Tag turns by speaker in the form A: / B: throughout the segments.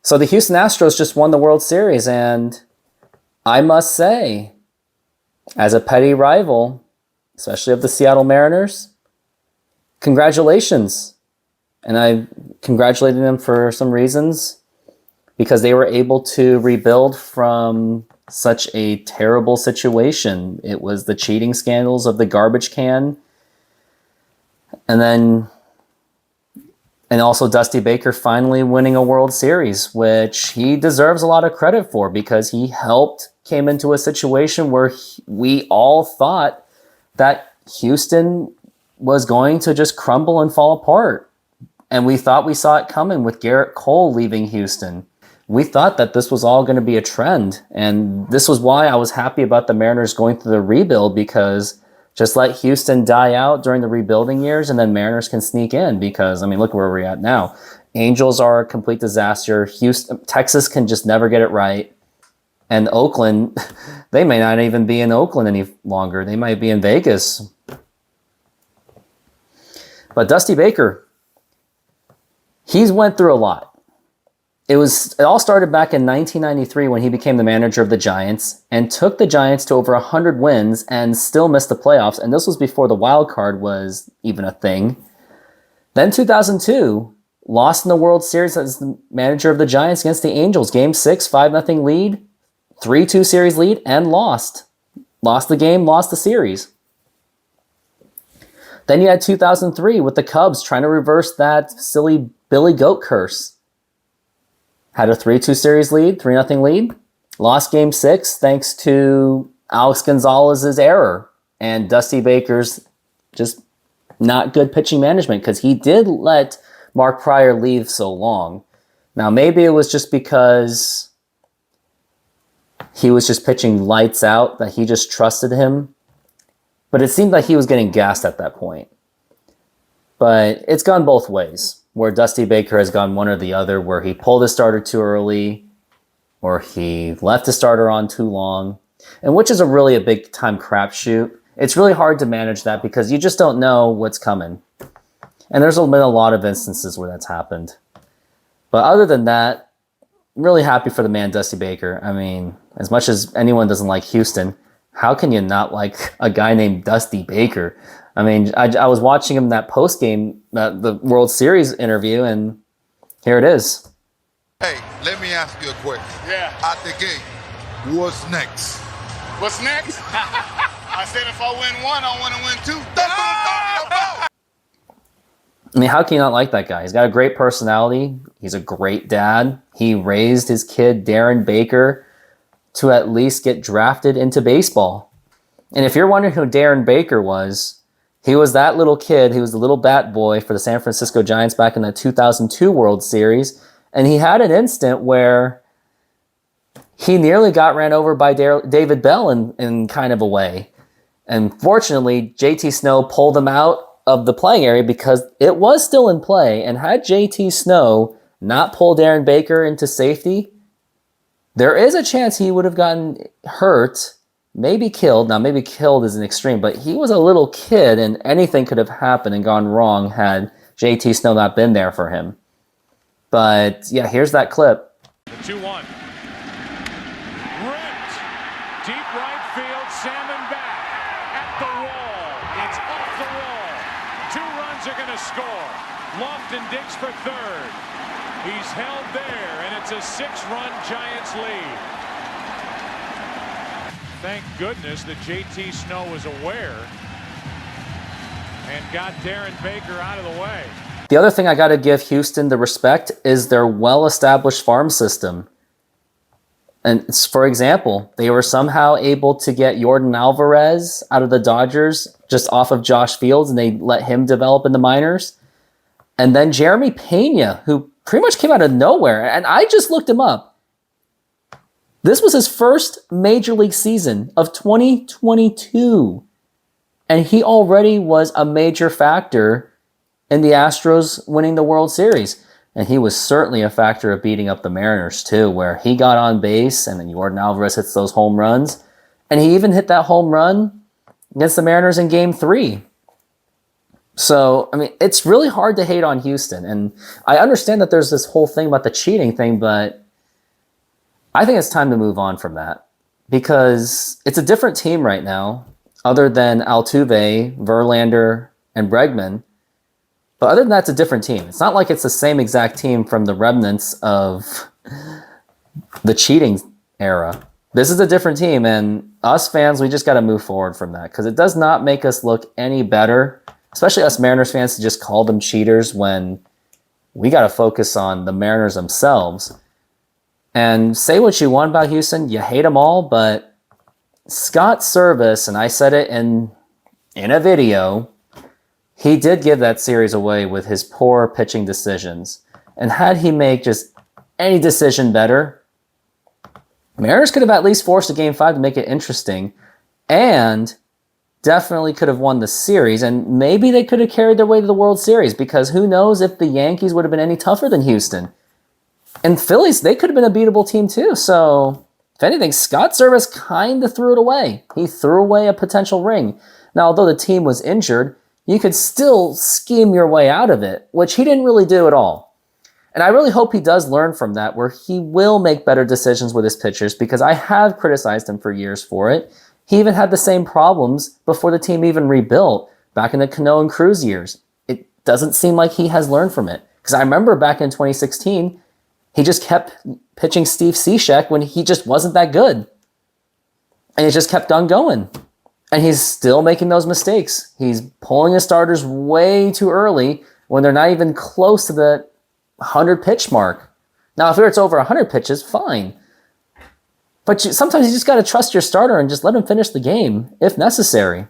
A: So the Houston Astros just won the World Series, and I must say, as a petty rival, especially of the Seattle Mariners, congratulations. And I congratulated them for some reasons, because they were able to rebuild from such a terrible situation. It was the cheating scandals of the garbage can, and also Dusty Baker finally winning a World Series, which he deserves a lot of credit for, because he came into a situation where we all thought that Houston was going to just crumble and fall apart. And we thought we saw it coming with Garrett Cole leaving Houston. We thought that this was all going to be a trend. And this was why I was happy about the Mariners going through the rebuild, because just let Houston die out during the rebuilding years, and then Mariners can sneak in, because, I mean, look where we're at now. Angels are a complete disaster. Texas can just never get it right. And Oakland, they may not even be in Oakland any longer. They might be in Vegas. But Dusty Baker, he's went through a lot. It all started back in 1993 when he became the manager of the Giants and took the Giants to over 100 wins and still missed the playoffs. And this was before the wild card was even a thing. Then 2002, lost in the World Series as the manager of the Giants against the Angels. Game 6, 5-0 lead, 3-2 series lead, and lost. Lost the game, lost the series. Then you had 2003 with the Cubs trying to reverse that silly Billy Goat curse. Had a 3-2 series lead, 3-0 lead. Lost game 6 thanks to Alex Gonzalez's error and Dusty Baker's just not good pitching management, because he did let Mark Pryor leave so long. Now, maybe it was just because he was just pitching lights out, that he just trusted him. But it seemed like he was getting gassed at that point. But it's gone both ways, where Dusty Baker has gone one or the other, where he pulled his starter too early, or he left the starter on too long, and which is really a big-time crapshoot. It's really hard to manage that, because you just don't know what's coming. And there's been a lot of instances where that's happened. But other than that, I'm really happy for the man Dusty Baker. I mean, as much as anyone doesn't like Houston, how can you not like a guy named Dusty Baker? I mean, I was watching him that post-game, the World Series interview, and here it is.
B: Hey, let me ask you a question.
C: Yeah.
B: At the gate, what's next?
C: What's next? I said if I win one, I want to win two. That's what I'm talking about.
A: I mean, how can you not like that guy? He's got a great personality. He's a great dad. He raised his kid, Darren Baker, to at least get drafted into baseball. And if you're wondering who Darren Baker was, he was that little kid. He was the little bat boy for the San Francisco Giants back in the 2002 World Series. And he had an instant where he nearly got ran over by David Bell in kind of a way. And fortunately, JT Snow pulled him out of the playing area, because it was still in play. And had JT Snow not pulled Darren Baker into safety, there is a chance he would have gotten hurt, maybe killed. Now, maybe killed is an extreme, but he was a little kid, and anything could have happened and gone wrong had JT Snow not been there for him. But yeah, here's that clip.
D: The 2-1. Ripped. Deep right field. Salmon back. At the wall. It's off the wall. 2 runs are going to score. Lofton digs for third. He's held there, and it's a 6-run Giants lead. Thank goodness that JT Snow was aware and got Darren Baker out of the way.
A: The other thing I got to give Houston the respect is their well-established farm system. And for example, they were somehow able to get Yordan Alvarez out of the Dodgers just off of Josh Fields, and they let him develop in the minors. And then Jeremy Pena, who pretty much came out of nowhere, and I just looked him up. This was his first major league season of 2022, and he already was a major factor in the Astros winning the World Series. And he was certainly a factor of beating up the Mariners too, where he got on base and then Yordan Alvarez hits those home runs. And he even hit that home run against the Mariners in Game 3. So, I mean, it's really hard to hate on Houston. And I understand that there's this whole thing about the cheating thing, but I think it's time to move on from that because it's a different team right now, other than Altuve, Verlander, and Bregman. But other than that, it's a different team. It's not like it's the same exact team from the remnants of the cheating era. This is a different team, and us fans, we just got to move forward from that because it does not make us look any better, especially us Mariners fans, to just call them cheaters when we got to focus on the Mariners themselves. And say what you want about Houston, you hate them all, but Scott Servais, and I said it in a video, he did give that series away with his poor pitching decisions. And had he made just any decision better, Mariners could have at least forced a Game 5 to make it interesting and definitely could have won the series. And maybe they could have carried their way to the World Series because who knows if the Yankees would have been any tougher than Houston. And Phillies, they could have been a beatable team too. So, if anything, Scott Servais kind of threw it away. He threw away a potential ring. Now, although the team was injured, you could still scheme your way out of it, which he didn't really do at all. And I really hope he does learn from that, where he will make better decisions with his pitchers, because I have criticized him for years for it. He even had the same problems before the team even rebuilt, back in the Cano and Cruz years. It doesn't seem like he has learned from it. Because I remember back in 2016, he just kept pitching Steve Cishek when he just wasn't that good. And he just kept on going. And he's still making those mistakes. He's pulling his starters way too early when they're not even close to the 100 pitch mark. Now, if it's over 100 pitches, fine. But sometimes you just got to trust your starter and just let him finish the game if necessary.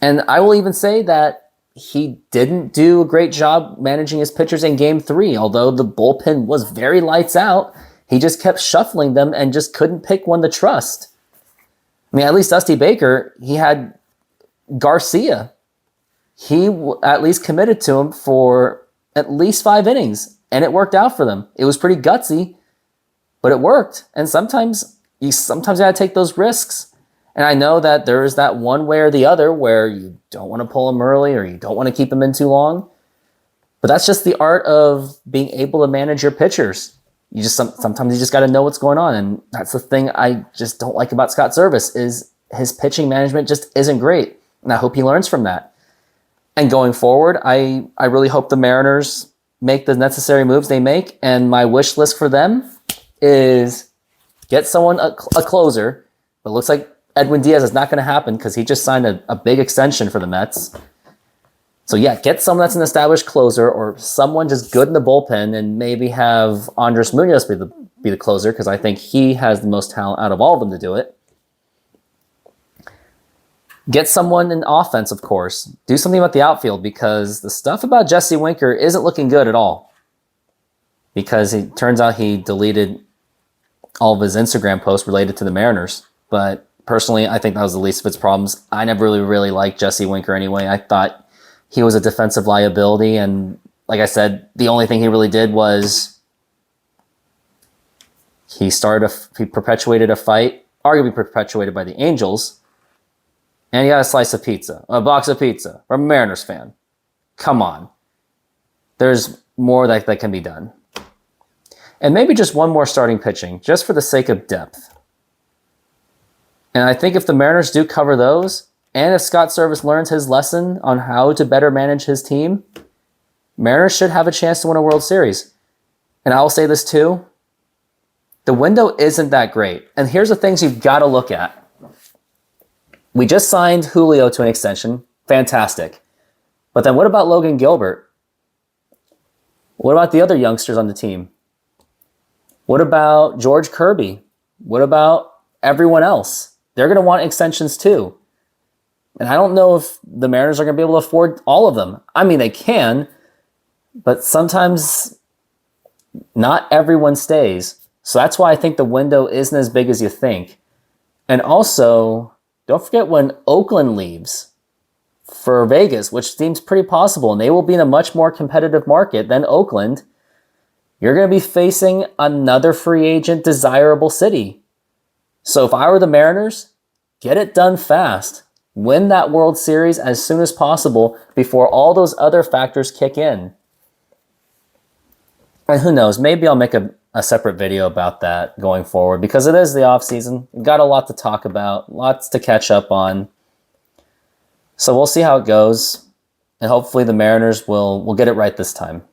A: And I will even say that he didn't do a great job managing his pitchers in Game 3. Although the bullpen was very lights out, he just kept shuffling them and just couldn't pick one to trust. I mean, at least Dusty Baker, he had Garcia. He at least committed to him for at least 5 innings, and it worked out for them. It was pretty gutsy, but it worked. And sometimes you got to take those risks. And I know that there is that one way or the other where you don't want to pull him early or you don't want to keep him in too long. But that's just the art of being able to manage your pitchers. You just sometimes you just got to know what's going on, and that's the thing I just don't like about Scott Servais is his pitching management just isn't great, and I hope he learns from that. And going forward, I really hope the Mariners make the necessary moves they make, and my wish list for them is get someone a closer. But it looks like Edwin Diaz is not going to happen because he just signed a big extension for the Mets. So yeah, get someone that's an established closer or someone just good in the bullpen, and maybe have Andres Munoz be the closer because I think he has the most talent out of all of them to do it. Get someone in offense, of course. Do something about the outfield because the stuff about Jesse Winker isn't looking good at all. Because it turns out he deleted all of his Instagram posts related to the Mariners. But personally, I think that was the least of its problems. I never really liked Jesse Winker anyway. I thought he was a defensive liability, and like I said, the only thing he really did was he perpetuated a fight, arguably perpetuated by the Angels, and he got a box of pizza from a Mariners fan. Come on. There's more that can be done. And maybe just one more starting pitching, just for the sake of depth. And I think if the Mariners do cover those, and if Scott Servais learns his lesson on how to better manage his team, Mariners should have a chance to win a World Series. And I will say this too, the window isn't that great. And here's the things you've got to look at. We just signed Julio to an extension. Fantastic. But then what about Logan Gilbert? What about the other youngsters on the team? What about George Kirby? What about everyone else? They're going to want extensions too. And I don't know if the Mariners are going to be able to afford all of them. I mean, they can, but sometimes not everyone stays. So that's why I think the window isn't as big as you think. And also, don't forget when Oakland leaves for Vegas, which seems pretty possible, and they will be in a much more competitive market than Oakland, you're going to be facing another free agent desirable city. So if I were the Mariners, get it done fast. Win that World Series as soon as possible before all those other factors kick in. And who knows, maybe I'll make a separate video about that going forward because it is the offseason. We've got a lot to talk about, lots to catch up on. So we'll see how it goes. And hopefully the Mariners will get it right this time.